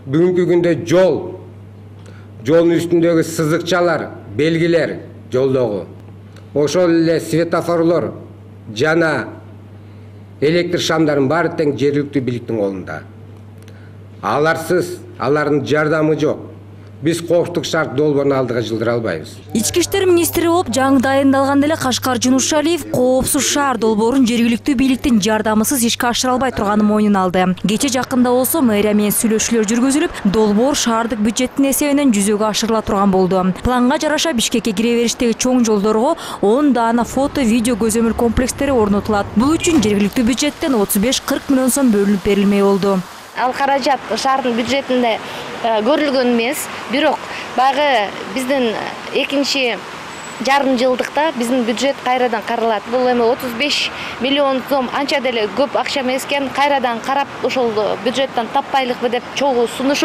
Бүгүнкү күндө жолдун үстүндөгү сызыкчалар, белгилер жолдогу, ошол эле светофорлор жана электр шамдардын баары тең жергиликтүү бийликтин колунда. Аларсыз, алардын жардамы жок. Биз коопсуздук шарт долбоорун алдыга жылдыра албайбыз. Ички иштер министри болуп жаңы дайындалганда эле Кашкар Жунушалиев коопсуз шаар долбоорун жергиликтүү бийликтин жардамысыз ишке ашыра албай турганын мойнуна алды. Кече жакында болсо мэрия менен сүйлөшүүлөр жүргүзүлүп, долбоор шаардык бюджеттин эсебинен жүзөгө ашырыла турган болду. Планга жараша Бишкекке кире бериштеги чоң жолдорго 10 даана фото, видео көзөмөл комплекстери орнотулат. Бул үчүн жергиликтүү бюджеттен 35-40 миллион сом бөлүнүп берилмей болду. Ал каражат шаардын бюджетинде көрүлгөн эмес, бирок баягы биздин экинчи жарым жылдыкта биздин бюджет кайрадан каралат. Бул эми 35 миллион сом анча деле көп акча эмес экен. Кайрадан карап, ошол бюджеттен таппайлыкпы деп чогуу сунуш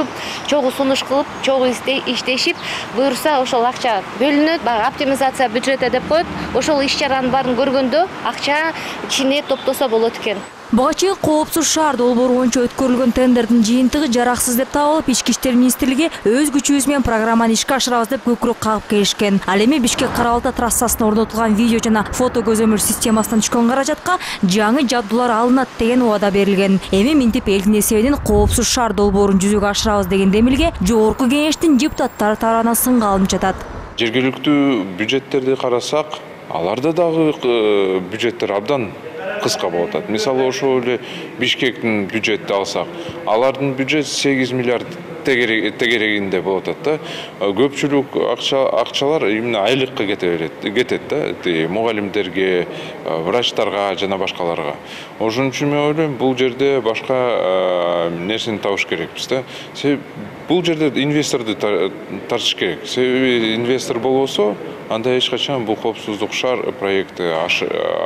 кылып, чогуу иштешип, буюрса ошол акча бөлүнөт, баягы оптимизация бюджета деп коет. Ошол иш-чаранын баарын көргөндө акча ичине топтосо болот экен. Буга чейин коопсуз шаар долбоору боюнча өткөрүлгөн тендердин жыйынтыгы жараксыз деп табылып, Ички иштер министрлиги өз күчүбүз менен программаны ишке ашырабыз деп көкүрөк кагып келишкен. Ал эми Бишкек Кара Балта трассасына орнотулган видео жана фото көзөмөл системасынан түшкөн каражатка жаңы жабдуулар алынат деген убада берилген. Эми минтип элдин эсебинен коопсуз шаар долбоорун жүзөгө ашырабыз деген демилге Жогорку Кеңештин депутаттары тарабынан сынга алынып жатат. Жергиликтүү бюджеттерди карасак, аларда дагы бюджеттер абдан кыска болуп атат. Мисалы ошол эле Бишкектин бюджетти алсак, алардын бюджет 8 миллиард тегерегинде болуп атат да. Көпчүлүк акчалар именно айлыкка кетет да, мугалимдерге, врачтарга жана башкаларга. Ошон үчүн мен ойлойм, бул жерде башка нерсени табыш керекпиз да. Бул жерде инвесторду тартыш керек. Себеби инвестор болбосо, анда эч качан бул коопсуздук шаар проекти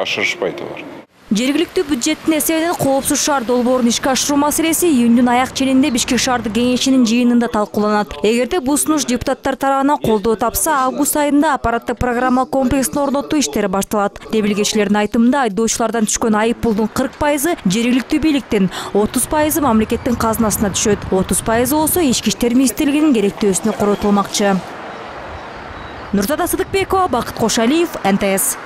ашырышпайт алар. Жергиликтүү бюджеттин эсебинен коопсуз шаар долбоорун ишке ашыруу маселеси июндун аяк ченинде Бишкек шаардык кеңешинин жыйынында талкууланат. Эгерде бул сунуш депутаттар тарабынан колдоо тапса, август айында аппараттык программа комплексин орнотуу иштери башталат. Демилгечилердин айтымында, айдоочулардан түшкөн айып пулдун 40% жергиликтүү бийликтин, 30% мамлекеттин казынасына түшөт. 30% болсо Ички иштер министрлигинин керектөөсүнө коротулмакчы. Нуртада Сыдыкбекова, Бакыт Кошалиев, НТС.